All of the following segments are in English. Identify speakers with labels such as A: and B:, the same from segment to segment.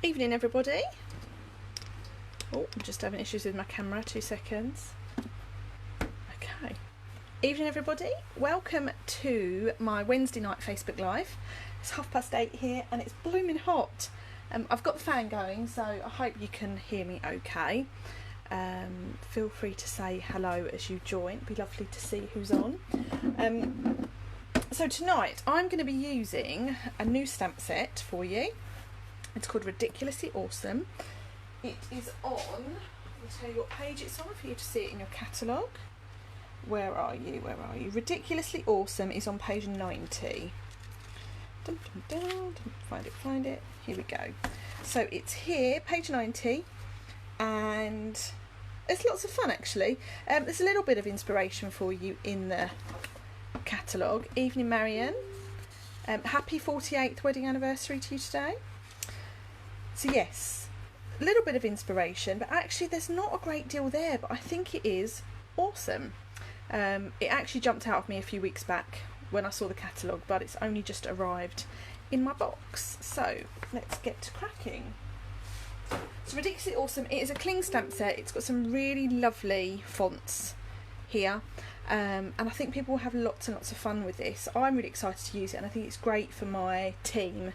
A: Evening everybody. Oh, I'm just having issues with my camera, 2 seconds. Okay. Evening everybody, welcome to my Wednesday night Facebook Live. It's 8:30 here and it's blooming hot. I've got the fan going, so I hope you can hear me okay. Feel free to say hello as you join, it'd be lovely to see who's on. So tonight I'm going to be using a new stamp set for you. It's called Ridiculously Awesome. It is on, I'll tell you what page it's on for you to see it in your catalogue. Where are you? Where are you? Ridiculously Awesome is on page 90. Dun, dun, dun, dun. Find it. Here we go. So it's here, page 90, and it's lots of fun actually. There's a little bit of inspiration for you in the catalogue. Evening Marion. Happy 48th wedding anniversary to you today. So yes, a little bit of inspiration, but actually there's not a great deal there, but I think it is awesome. It actually jumped out of me a few weeks back when I saw the catalogue, but it's only just arrived in my box. So let's get to cracking. So Ridiculously Awesome, it is a cling stamp set. It's got some really lovely fonts here, and I think people will have lots and lots of fun with this. I'm really excited to use it, and I think it's great for my team.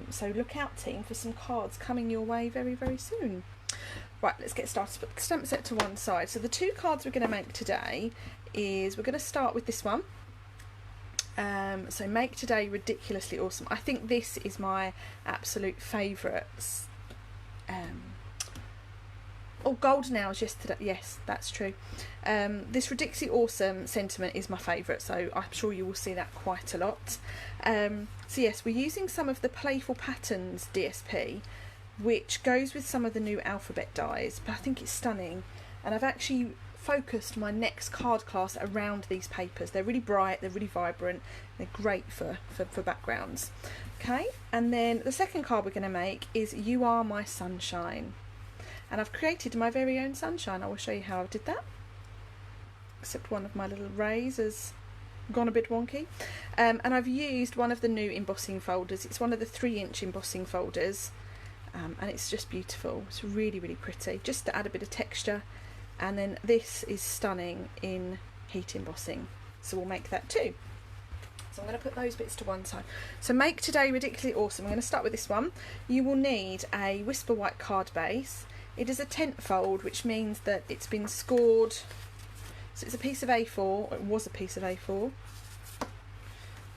A: So look out team for some cards coming your way very, very soon. Right, let's get started. Put the stamp set to one side. So the two cards we're going to make today is, we're going to start with this one. So make today Ridiculously Awesome. I think this is my absolute favourite. Oh, Golden Hours yesterday. Yes, that's true. This Ridiculously Awesome sentiment is my favourite, so I'm sure you will see that quite a lot. So yes, we're using some of the Playful Patterns DSP, which goes with some of the new alphabet dies, but I think it's stunning. And I've actually focused my next card class around these papers. They're really bright, they're really vibrant, they're great for backgrounds. Okay, and then the second card we're going to make is You Are My Sunshine. And I've created my very own sunshine. I will show you how I did that. Except one of my little rays has gone a bit wonky. And I've used one of the new embossing folders. It's one of the 3-inch embossing folders. And it's just beautiful. It's really, really pretty. Just to add a bit of texture. And then this is stunning in heat embossing. So we'll make that too. So I'm going to put those bits to one side. So make today Ridiculously Awesome. I'm going to start with this one. You will need a Whisper White card base. It is a tent fold, which means that it's been scored. So it's a piece of A4, or it was a piece of A4,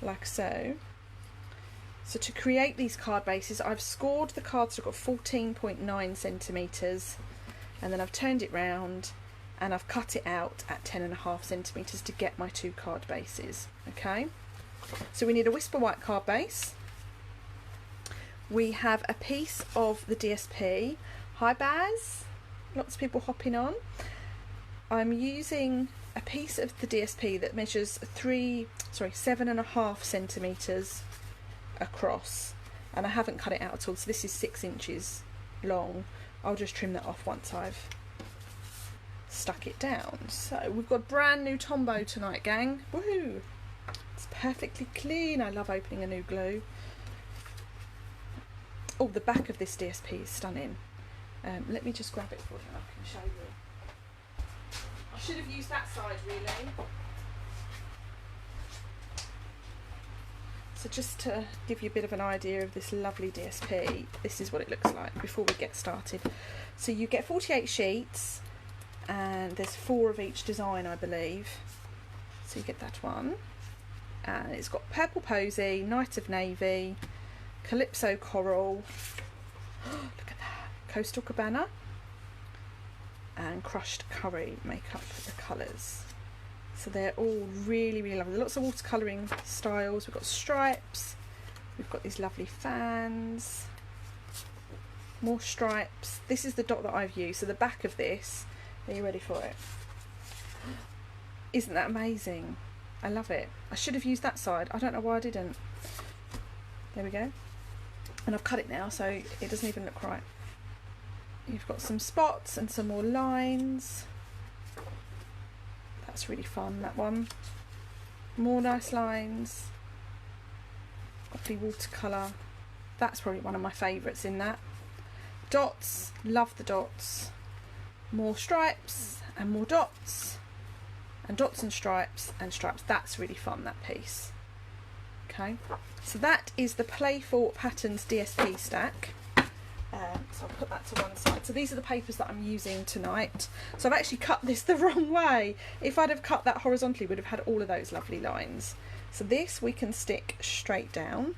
A: like so. So to create these card bases, I've scored the cards, so I've got 14.9 centimetres, and then I've turned it round and I've cut it out at 10.5 centimetres to get my 2 card bases. Okay, so we need a Whisper White card base. We have a piece of the DSP. Hi Baz, lots of people hopping on. I'm using a piece of the DSP that measures 7.5 centimetres across, and I haven't cut it out at all, so this is 6 inches long. I'll just trim that off once I've stuck it down. So we've got brand new Tombow tonight, gang. Woohoo! It's perfectly clean. I love opening a new glue. Oh, the back of this DSP is stunning. Let me just grab it for you and I can show you. I should have used that side really. So just to give you a bit of an idea of this lovely DSP, this is what it looks like before we get started. So you get 48 sheets and there's 4 of each design, I believe. So you get that one. And it's got Purple Posy, Night of Navy, Calypso Coral, look at that, Coastal Cabana, and Crushed Curry make up the colours. So they're all really, really lovely. Lots of watercolouring styles. We've got stripes, we've got these lovely fans, more stripes. This is the dot that I've used. So the back of this, are you ready for it? Isn't that amazing? I love it. I should have used that side. I don't know why I didn't. There we go. And I've cut it now, so it doesn't even look right. You've got some spots and some more lines. That's really fun, that one. More nice lines. Lovely watercolour. That's probably one of my favourites in that. Dots, love the dots. More stripes and more dots, and dots and stripes and stripes. That's really fun, that piece. Okay, so that is the Playful Patterns DSP stack. So I'll put that to one side. So these are the papers that I'm using tonight. So I've actually cut this the wrong way. If I'd have cut that horizontally, would have had all of those lovely lines. So this we can stick straight down.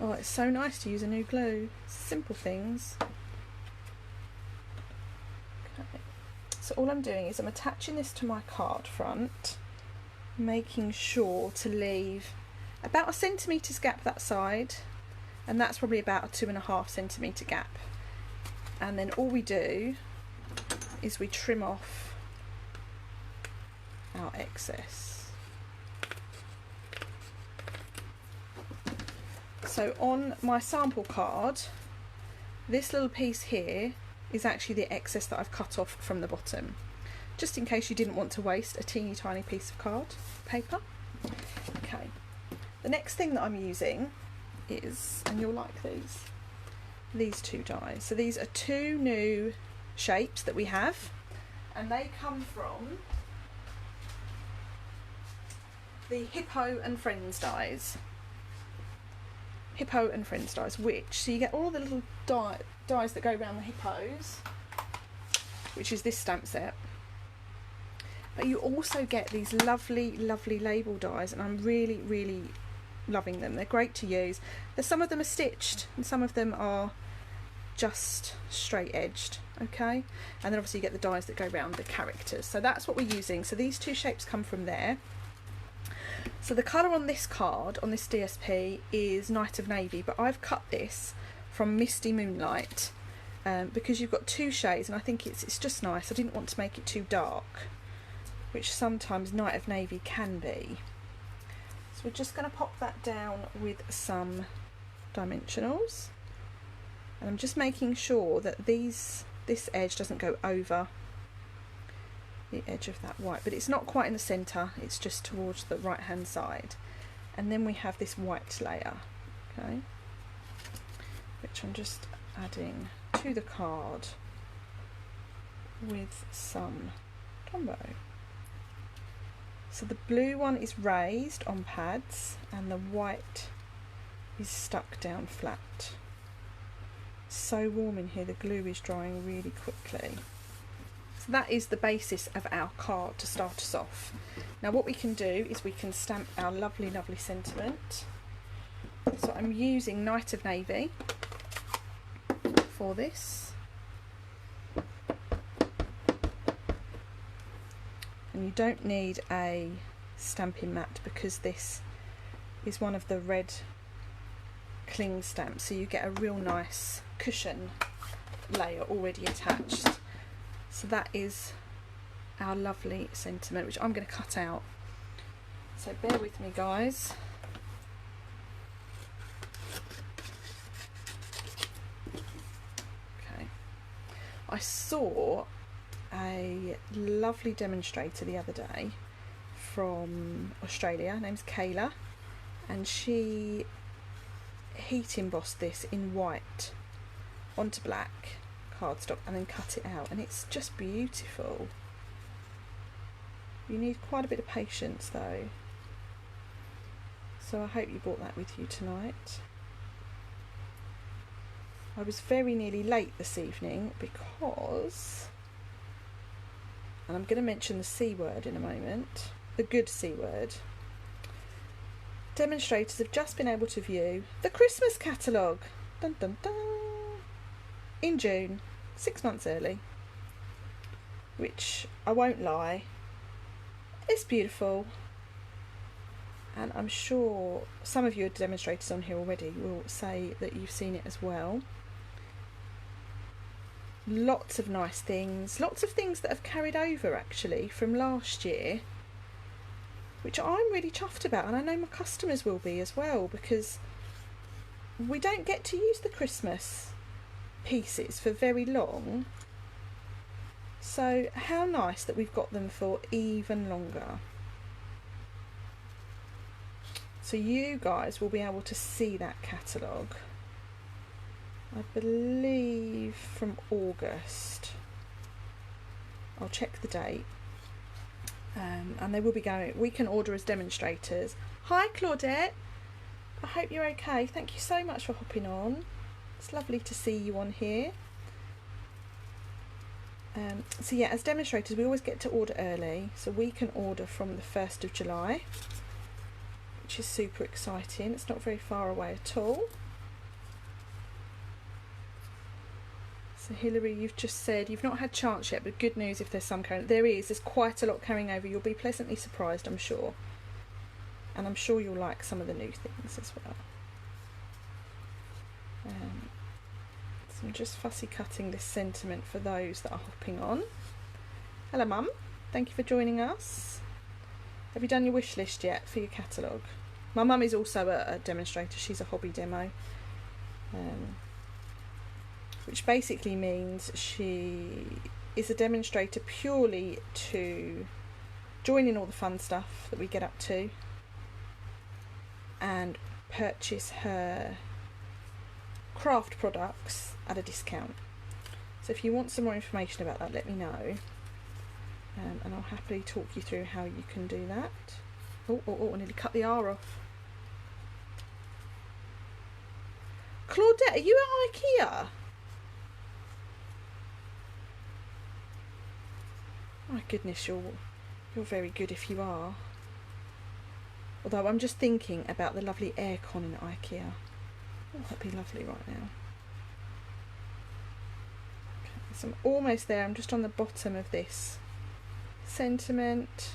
A: Oh, it's so nice to use a new glue. Simple things. Okay. So all I'm doing is I'm attaching this to my card front, making sure to leave about 1 centimetre's gap that side, and that's probably about a 2.5 centimetre gap. And then all we do is we trim off our excess. So on my sample card, this little piece here is actually the excess that I've cut off from the bottom, just in case you didn't want to waste a teeny tiny piece of card paper. Okay, the next thing that I'm using is, and you'll like these two dies. So these are 2 new shapes that we have, and they come from the Hippo and Friends dies. Hippo and Friends dies, which, so you get all the little dies that go around the hippos, which is this stamp set, but you also get these lovely label dies, and I'm really loving them. They're great to use. Some of them are stitched and some of them are just straight edged, okay? And then obviously you get the dies that go around the characters. So that's what we're using. So these 2 shapes come from there. So the colour on this card, on this DSP, is Night of Navy, but I've cut this from Misty Moonlight because you've got 2 shades, and I think it's just nice. I didn't want to make it too dark, which sometimes Night of Navy can be. So we're just going to pop that down with some dimensionals, and I'm just making sure that this edge doesn't go over the edge of that white, but it's not quite in the centre, it's just towards the right hand side. And then we have this white layer, okay, which I'm just adding to the card with some Tombow. So the blue one is raised on pads and the white is stuck down flat. So warm in here, the glue is drying really quickly. So that is the basis of our card to start us off. Now what we can do is we can stamp our lovely sentiment. So I'm using Night of Navy for this. And you don't need a stamping mat because this is one of the red cling stamps, so you get a real nice cushion layer already attached. So that is our lovely sentiment, which I'm going to cut out. So bear with me, guys. Okay. I saw a lovely demonstrator the other day from Australia. Her name's Kayla, and she heat embossed this in white onto black cardstock and then cut it out, and it's just beautiful. You need quite a bit of patience though, so I hope you brought that with you tonight. I was very nearly late this evening because, and I'm going to mention the C word in a moment, the good C word. Demonstrators have just been able to view the Christmas catalogue, dun dun dun, in June, 6 months early, which I won't lie, it's beautiful, and I'm sure some of you are demonstrators on here already will say that you've seen it as well. Lots of nice things, lots of things that have carried over actually from last year, which I'm really chuffed about, and I know my customers will be as well, because we don't get to use the Christmas pieces for very long, so how nice that we've got them for even longer. So you guys will be able to see that catalogue, I believe from August. I'll check the date. And they will be going, we can order as demonstrators. Hi Claudette, I hope you're okay. Thank you so much for hopping on. It's lovely to see you on here. So yeah, as demonstrators we always get to order early, so we can order from the 1st of July, which is super exciting. It's not very far away at all. So Hilary, you've just said you've not had chance yet, but good news if there's some carrying. There's quite a lot carrying over. You'll be pleasantly surprised, I'm sure. And I'm sure you'll like some of the new things as well. So I'm just fussy cutting this sentiment for those that are hopping on. Hello Mum, thank you for joining us. Have you done your wish list yet for your catalogue? My mum is also a demonstrator. She's a hobby demo. Which basically means she is a demonstrator purely to join in all the fun stuff that we get up to and purchase her craft products at a discount. So if you want some more information about that, let me know, and I'll happily talk you through how you can do that. Oh, I nearly cut the R off. Claudette, are you at IKEA? My goodness, you're very good if you are. Although I'm just thinking about the lovely aircon in IKEA. Oh, that'd be lovely right now. Okay, so I'm almost there. I'm just on the bottom of this sentiment.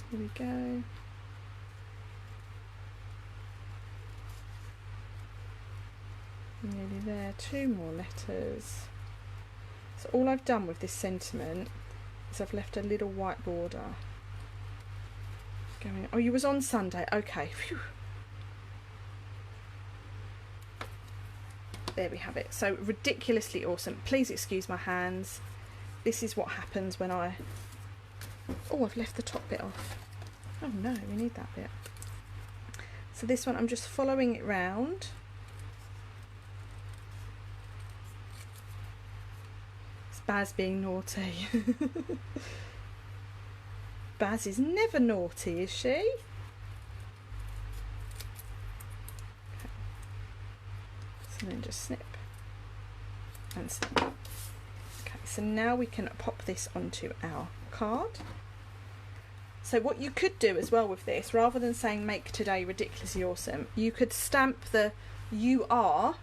A: Here we go. Nearly there. 2 more letters. So all I've done with this sentiment is I've left a little white border going. Oh, you was on Sunday. Okay. Phew. There we have it. So ridiculously awesome. Please excuse my hands. This is what happens when I... Oh, I've left the top bit off. Oh no, we need that bit. So this one, I'm just following it round. It's Baz being naughty. Baz is never naughty, is she? Okay. So then just snip and snip. Okay, so now we can pop this onto our card. So what you could do as well with this, rather than saying make today ridiculously awesome, you could stamp the "you are"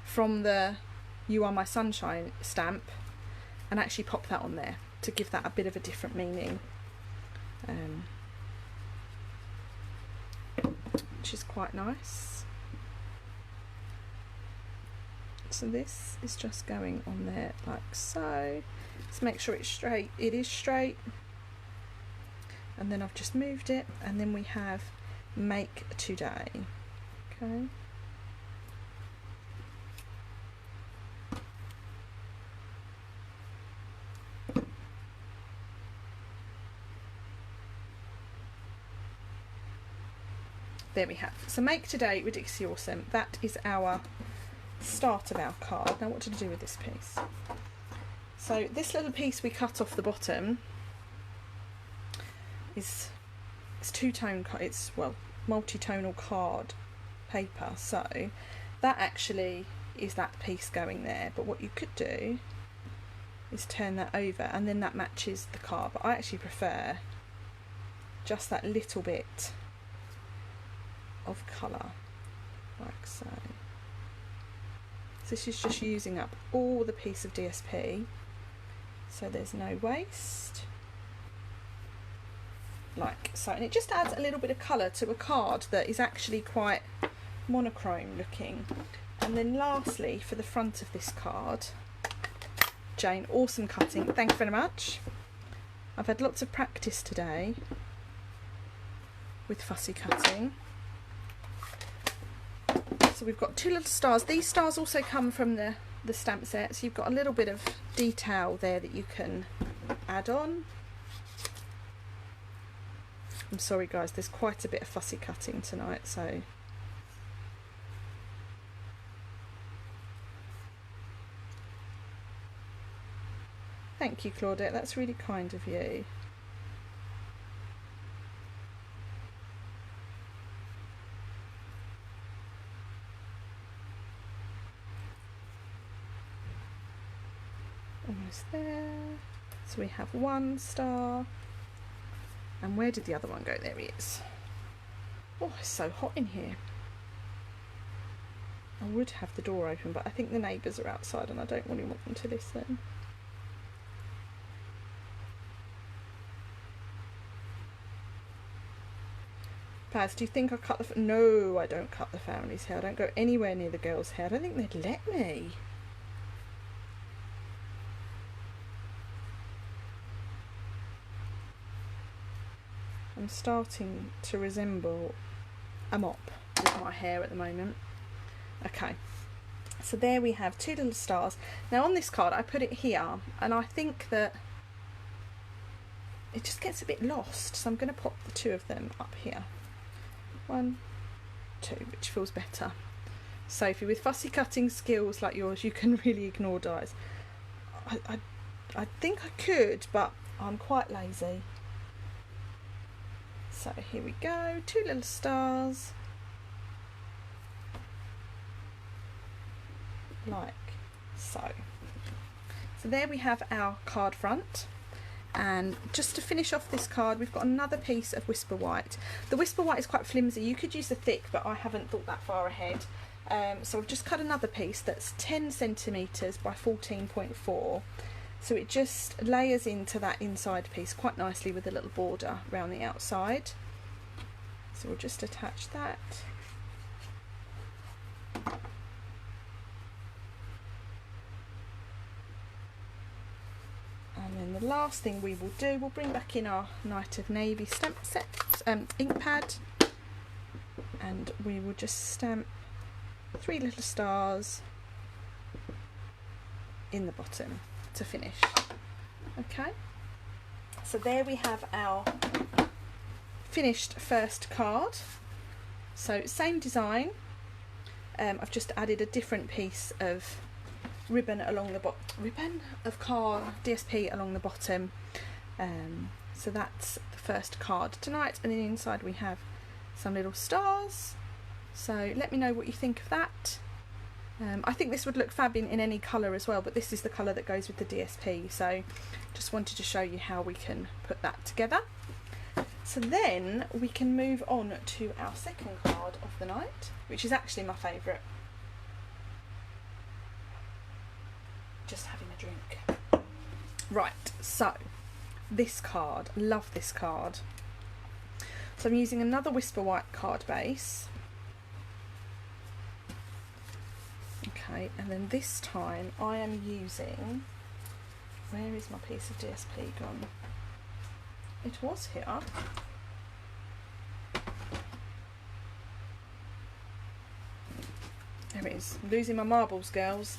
A: from the "you are my sunshine" stamp and actually pop that on there to give that a bit of a different meaning, which is quite nice. So this is just going on there like so. Let's make sure it's straight. It is straight. And then I've just moved it, and then we have make today. Okay. There we have. So make today ridiculously awesome. That is our start of our card. Now what to do with this piece? So this little piece we cut off the bottom is two-tone, it's well multi-tonal card paper, so that actually is that piece going there. But what you could do is turn that over and then that matches the card, but I actually prefer just that little bit of colour like so. So this is just using up all the piece of DSP, so there's no waste. Like so, and it just adds a little bit of colour to a card that is actually quite monochrome looking. And then lastly, for the front of this card, Jane, awesome cutting, thank you very much. I've had lots of practice today with fussy cutting. So we've got 2 little stars. These stars also come from the stamp set, so you've got a little bit of detail there that you can add on. I'm sorry guys, there's quite a bit of fussy cutting tonight, so thank you, Claudette, that's really kind of you. Almost there. So we have 1 star. And where did the other one go? There he is. Oh, it's so hot in here. I would have the door open, but I think the neighbours are outside and I don't really want them to listen. Paz, do you think I cut the... No, I don't cut the family's hair. I don't go anywhere near the girl's hair. I don't think they'd let me. I'm starting to resemble a mop with my hair at the moment. Okay, so there we have 2 little stars. Now on this card I put it here and I think that it just gets a bit lost, so I'm going to pop the 2 of them up here. 1, 2, which feels better. Sophie, with fussy cutting skills like yours, you can really ignore dies. I think I could, but I'm quite lazy. So here we go, 2 little stars, like so. So there we have our card front. And just to finish off this card, we've got another piece of Whisper White. The Whisper White is quite flimsy. You could use the thick, but I haven't thought that far ahead. So I've just cut another piece that's 10 centimetres by 14.4. So it just layers into that inside piece quite nicely with a little border around the outside. So we'll just attach that. And then the last thing we will do, we'll bring back in our Night of Navy stamp set, ink pad, and we will just stamp 3 little stars in the bottom to finish. Okay, so there we have our finished first card. So same design, I've just added a different piece of ribbon along the DSP along the bottom. So that's the first card tonight, and then inside we have some little stars. So let me know what you think of that. I think this would look fab in any colour as well, but this is the colour that goes with the DSP, so just wanted to show you how we can put that together. So then we can move on to our second card of the night, which is actually my favourite. Just having a drink. Right, so this card, love this card. So I'm using another Whisper White card base. Okay, and then this time I am using, where is my piece of DSP gone? It was here. There it is. I'm losing my marbles, girls.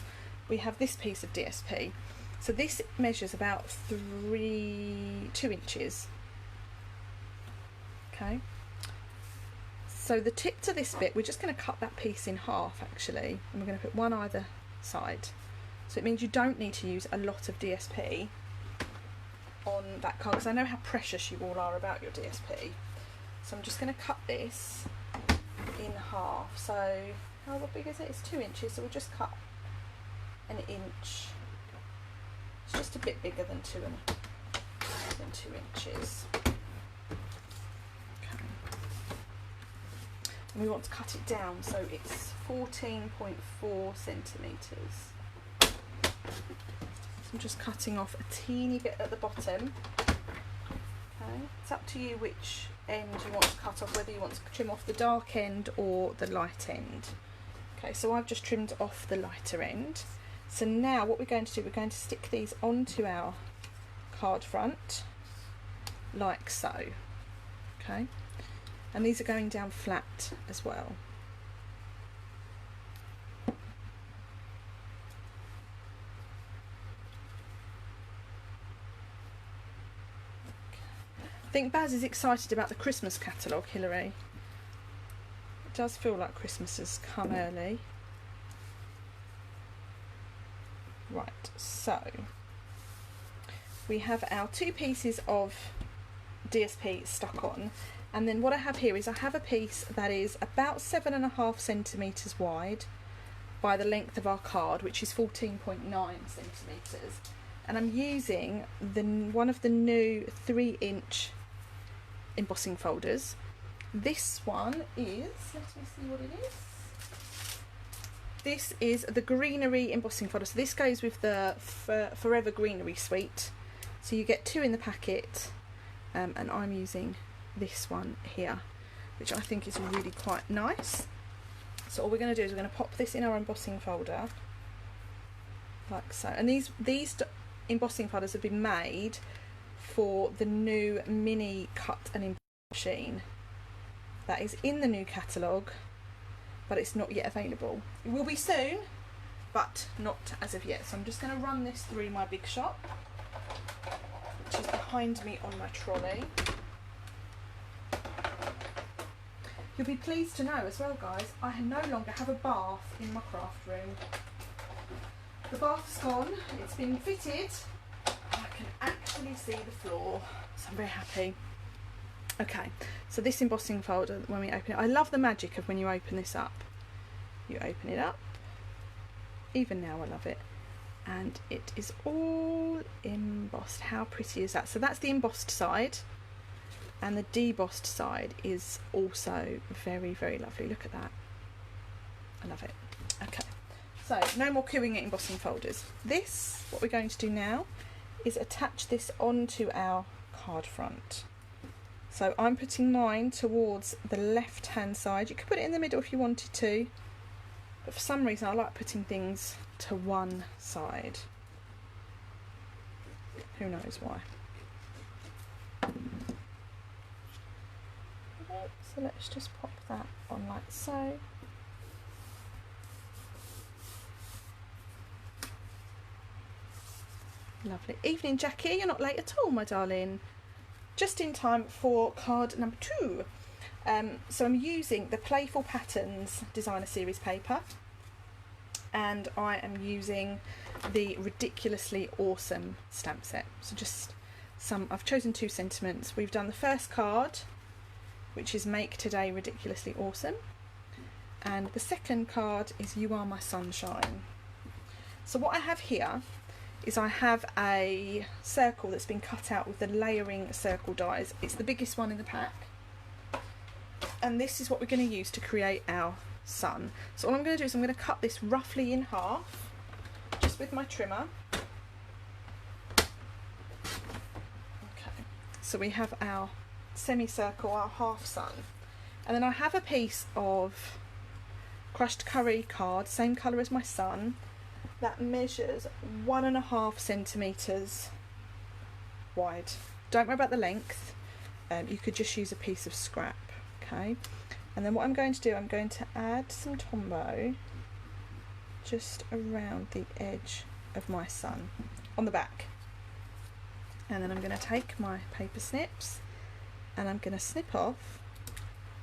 A: We have this piece of DSP. So this measures about 2 inches. Okay. So the tip to this bit, we're just going to cut that piece in half actually, and we're going to put one either side. So it means you don't need to use a lot of DSP on that card, because I know how precious you all are about your DSP. So I'm just going to cut this in half. So how big is it? It's 2 inches, so we'll just cut an inch. It's just a bit bigger than 2 inches. Okay. And we want to cut it down, so it's 14.4 centimetres. I'm just cutting off a teeny bit at the bottom. Okay, it's up to you which end you want to cut off, whether you want to trim off the dark end or the light end. Okay, so I've just trimmed off the lighter end. So now what we're going to do, we're going to stick these onto our card front, like so. Okay, and these are going down flat as well. think Baz is excited about the Christmas catalogue, Hilary. It does feel like Christmas has come early. Right, so we have our 2 pieces of DSP stuck on, and then what I have here is I have a piece that is about 7.5 centimetres wide by the length of our card, which is 14.9 centimetres, and I'm using one of the new 3-inch embossing folders. This one is, let me see what it is. This is the Greenery embossing folder. So this goes with the Forever Greenery suite. So you get 2 in the packet, and I'm using this one here, which I think is really quite nice. So all we're going to do is we're going to pop this in our embossing folder, like so. And these embossing folders have been made for the new mini cut and emboss machine that is in the new catalogue, but it's not yet available. It will be soon, but not as of yet. So I'm just going to run this through my big shop, which is behind me on my trolley. You'll be pleased to know as well, guys, I no longer have a bath in my craft room. The bath's gone, it's been fitted, and I can actually see the floor, so I'm very happy. Okay, so this embossing folder, when we open it, I love the magic of when you open this up. You open it up, even now I love it, and it is all embossed. How pretty is that? So that's the embossed side, and the debossed side is also very, very lovely. Look at that. I love it. Okay, so no more queuing at embossing folders. This, what we're going to do now, is attach this onto our card front. So I'm putting mine towards the left hand side. You could put it in the middle if you wanted to, but for some reason I like putting things to one side. Who knows why. Okay, so let's just pop that on like so. Lovely. Evening, Jackie. You're not late at all, my darling. Just in time for card number 2. So I'm using the Playful Patterns Designer Series paper, and I am using the Ridiculously Awesome stamp set. So just some, I've chosen 2 sentiments. We've done the first card, which is Make Today Ridiculously Awesome, and the second card is You Are My Sunshine. So what I have here is I have a circle that's been cut out with the layering circle dies. It's the biggest one in the pack, and this is what we're going to use to create our sun. So all I'm going to do is I'm going to cut this roughly in half, just with my trimmer. Okay, so we have our semicircle, our half sun, and then I have a piece of crushed curry card, same colour as my sun, that measures 1.5 centimetres wide. Don't worry about the length, you could just use a piece of scrap. Okay, and then what I'm going to do, I'm going to add some Tombow just around the edge of my sun on the back, and then I'm going to take my paper snips and I'm going to snip off,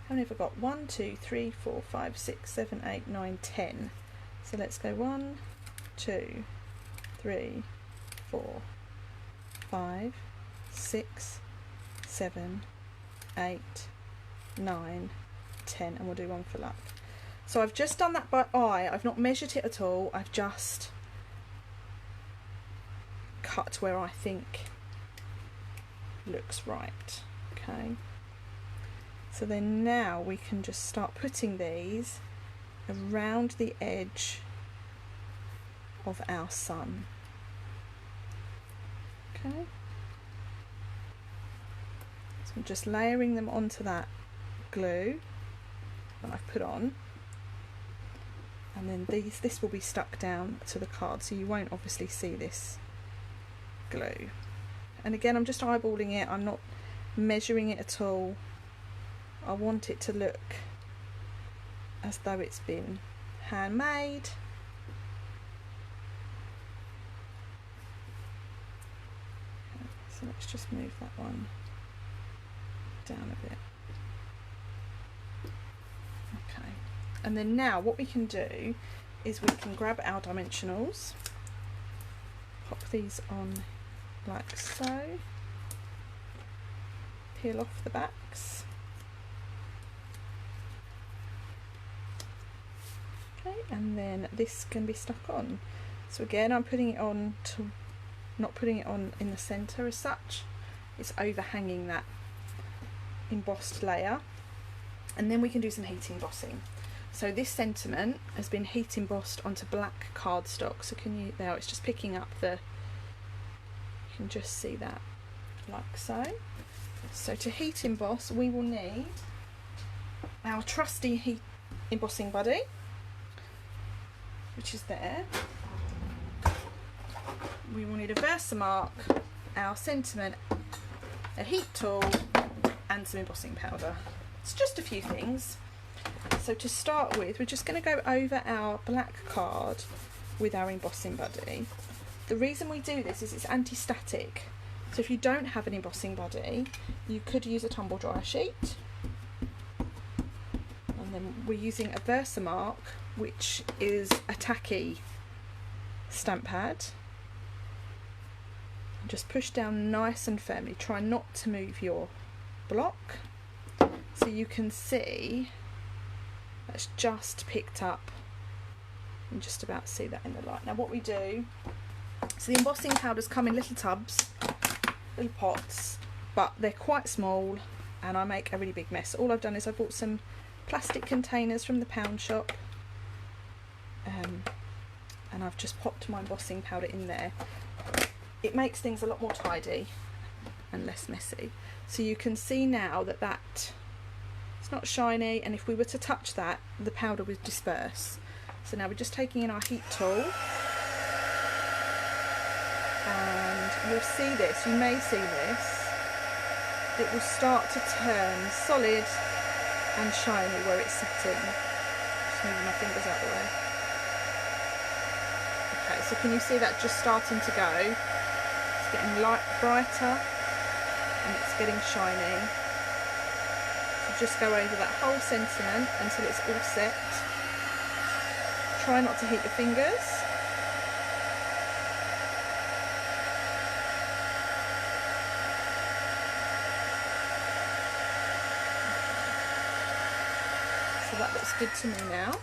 A: how many have I got? 1, 2, 3, 4, 5, 6, 7, 8, 9, 10. So let's go 1, 2, 3, 4, 5, 6, 7, 8, 9, 10, and we'll do 1 for luck. So I've just done that by eye, I've not measured it at all, I've just cut where I think looks right. Okay, so then now we can just start putting these around the edge of our sun. Okay, so I'm just layering them onto that glue that I've put on, and then this will be stuck down to the card, so you won't obviously see this glue. And again, I'm just eyeballing it, I'm not measuring it at all. I want it to look as though it's been handmade. So let's just move that one down a bit. Okay, and then now what we can do is we can grab our dimensionals, pop these on like so, peel off the backs. Okay, and then this can be stuck on. So again, I'm putting it on to, not putting it on in the centre as such, it's overhanging that embossed layer, and then we can do some heat embossing. So this sentiment has been heat embossed onto black cardstock, so can you, there it's just picking up the, you can just see that like so. So to heat emboss we will need our trusty heat embossing buddy, which is there. We will need a Versamark, our sentiment, a heat tool and some embossing powder. It's just a few things. So to start with, we're just going to go over our black card with our embossing buddy. The reason we do this is it's anti-static. So if you don't have an embossing buddy, you could use a tumble dryer sheet. And then we're using a Versamark, which is a tacky stamp pad. Just push down nice and firmly. Try not to move your block. So you can see that's just picked up. You can just about see that in the light. Now what we do, so the embossing powders come in little tubs, little pots, but they're quite small and I make a really big mess. All I've done is I bought some plastic containers from the pound shop, and I've just popped my embossing powder in there. It makes things a lot more tidy and less messy. So you can see now that it's not shiny, and if we were to touch that, the powder would disperse. So now we're just taking in our heat tool, and you'll see this, you may see this, it will start to turn solid and shiny where it's sitting. Just moving my fingers out of the way. Okay, so can you see that just starting to go? It's getting light, brighter, and it's getting shiny. So just go over that whole sentiment until it's all set. Try not to heat your fingers. So that looks good to me now.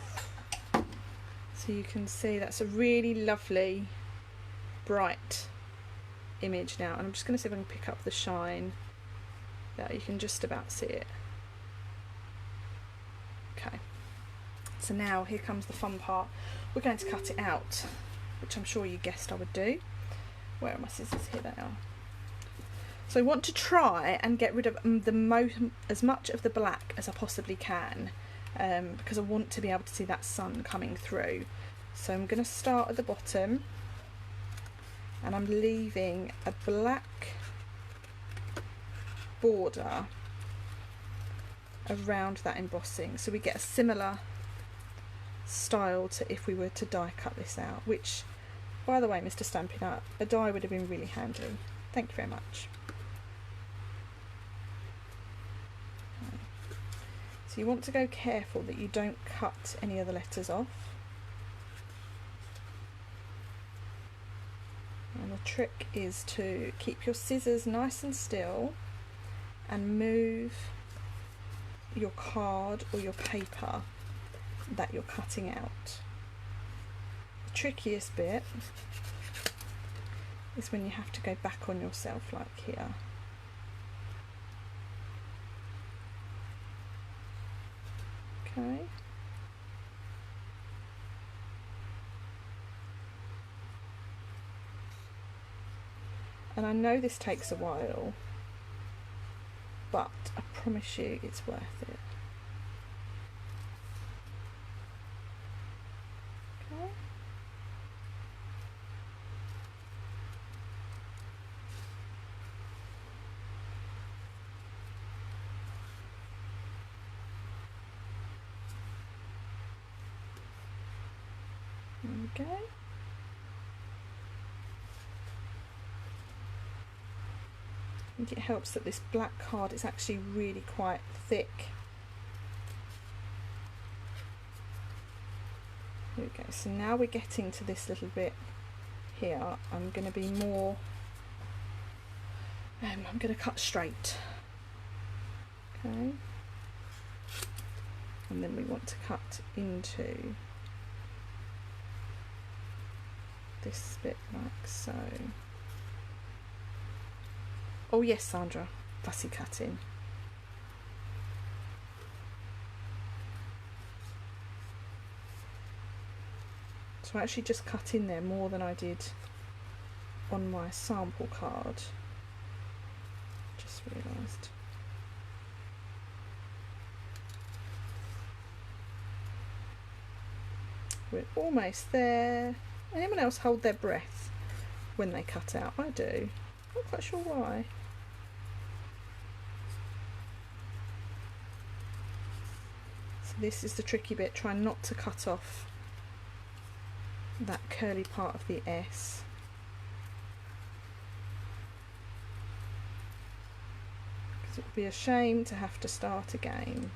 A: So you can see that's a really lovely bright image now, and I'm just going to see if I can pick up the shine. Yeah, you can just about see it. Okay, so now here comes the fun part. We're going to cut it out, which I'm sure you guessed I would do. Where are my scissors? Here they are. So I want to try and get rid of as much of the black as I possibly can, because I want to be able to see that sun coming through. So I'm going to start at the bottom, and I'm leaving a black border around that embossing, so we get a similar style to if we were to die cut this out, which, by the way, Mr. Stampin', a die would have been really handy. Thank you very much. So you want to go careful that you don't cut any of the letters off. And the trick is to keep your scissors nice and still and move your card or your paper that you're cutting out. The trickiest bit is when you have to go back on yourself like here. Okay. And I know this takes a while, but I promise you it's worth it. Okay. There we go. think it helps that this black card is actually really quite thick. Here we go. So now we're getting to this little bit here. I'm going to be more, I'm going to cut straight. Okay. And then we want to cut into this bit like so. Oh yes, Sandra, fussy cutting. So I actually just cut in there more than I did on my sample card. Just realised. We're almost there. Anyone else hold their breath when they cut out? I do. Not quite sure why. So this is the tricky bit, trying not to cut off that curly part of the S. Because it would be a shame to have to start again.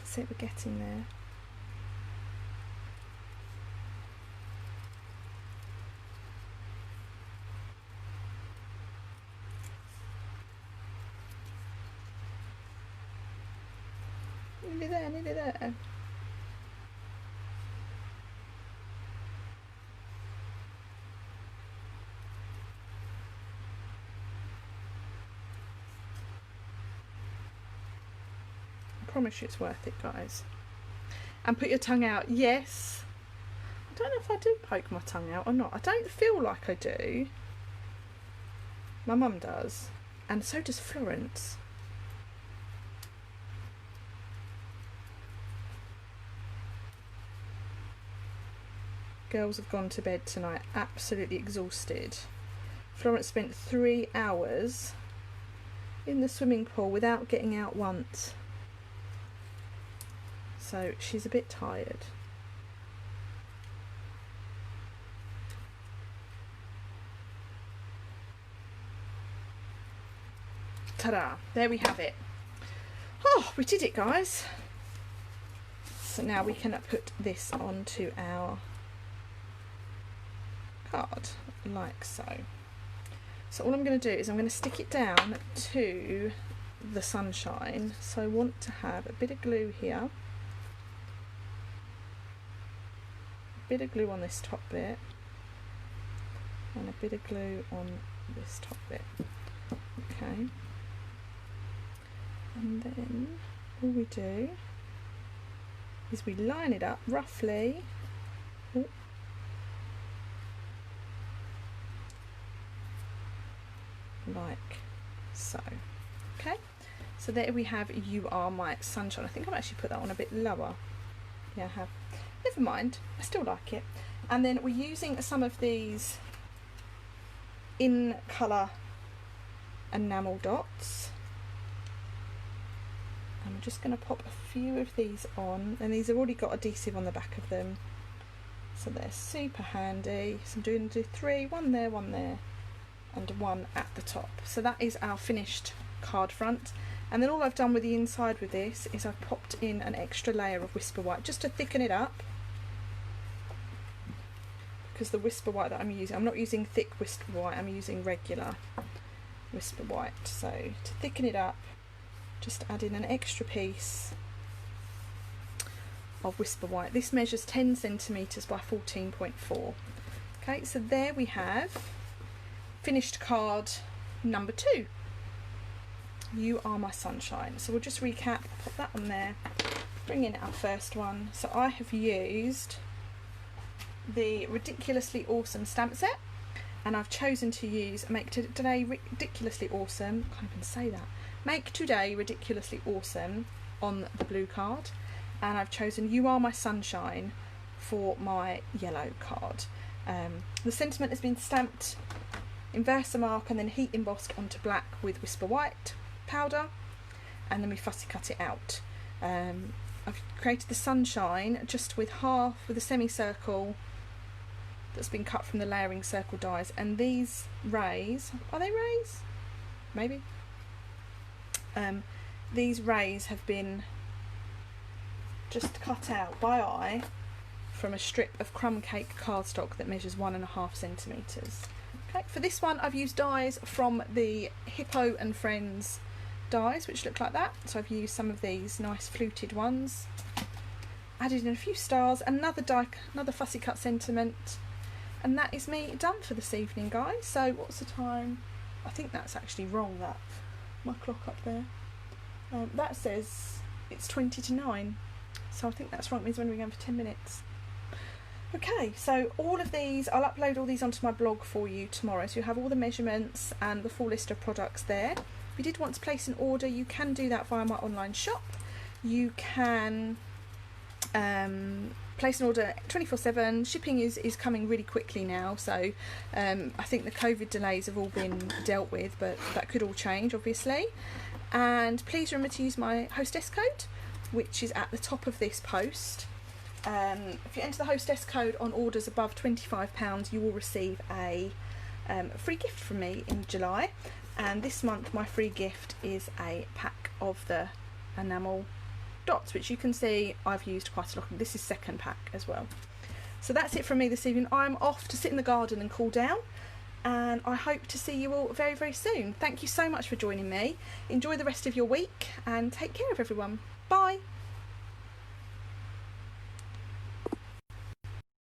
A: So we're getting there. Nearly there, nearly there. I promise you it's worth it, guys. And put your tongue out. Yes. I don't know if I do poke my tongue out or not. I don't feel like I do. My mum does. And so does Florence. Girls have gone to bed tonight absolutely exhausted. Florence spent 3 hours in the swimming pool without getting out once. So she's a bit tired. Ta-da! There we have it. Oh, we did it, guys. So now we can put this onto our card like so. So all I'm going to do is I'm going to stick it down to the sunshine. So I want to have a bit of glue here, a bit of glue on this top bit, and a bit of glue on this top bit. Okay, and then all we do is we line it up roughly. Ooh. Like so. Okay, so there we have You Are My Sunshine. I think I've actually put that on a bit lower. Yeah, I have. Never mind, I still like it. And then we're using some of these in colour enamel dots. I'm just going to pop a few of these on, and these have already got adhesive on the back of them, so they're super handy. So I'm doing 3, one there, and one at the top. So that is our finished card front. And then all I've done with the inside with this is I've popped in an extra layer of Whisper White just to thicken it up, because the Whisper White that I'm using, I'm not using thick Whisper White, I'm using regular Whisper White. So to thicken it up, just add in an extra piece of Whisper White. This measures 10 centimetres by 14.4. Okay, so there we have finished card number 2. You Are My Sunshine. So we'll just recap, pop that on there, bring in our first one. So I have used the Ridiculously Awesome stamp set, and I've chosen to use Make Today Ridiculously Awesome, I can't even say that, Make Today Ridiculously Awesome on the blue card, and I've chosen You Are My Sunshine for my yellow card. The sentiment has been stamped in Versamark and then heat embossed onto black with Whisper White powder, and then we fussy cut it out. I've created the sunshine just with a semicircle that's been cut from the layering circle dies, and these rays, are they rays? Maybe. These rays have been just cut out by eye from a strip of crumb cake cardstock that measures 1.5 centimetres. Okay, for this one I've used dies from the Hippo and Friends dies, which look like that. So I've used some of these nice fluted ones. Added in a few stars, another die, another fussy cut sentiment, and that is me done for this evening, guys. So what's the time? I think that's actually wrong, that my clock up there. That says it's 20 to 9, so I think that's wrong. It means we're only going for 10 minutes. Okay, so all of these, I'll upload all these onto my blog for you tomorrow, so you have all the measurements and the full list of products there. If you did want to place an order, you can do that via my online shop. You can place an order 24/7. Shipping is coming really quickly now, so I think the COVID delays have all been dealt with, but that could all change obviously. And please remember to use my Hostess code, which is at the top of this post. If you enter the Hostess code on orders above £25, you will receive a free gift from me in July, and this month my free gift is a pack of the enamel dots, which you can see I've used quite a lot. This is second pack as well. So that's it from me this evening. I'm off to sit in the garden and cool down, and I hope to see you all very, very soon. Thank you so much for joining me. Enjoy the rest of your week and take care of everyone. Bye.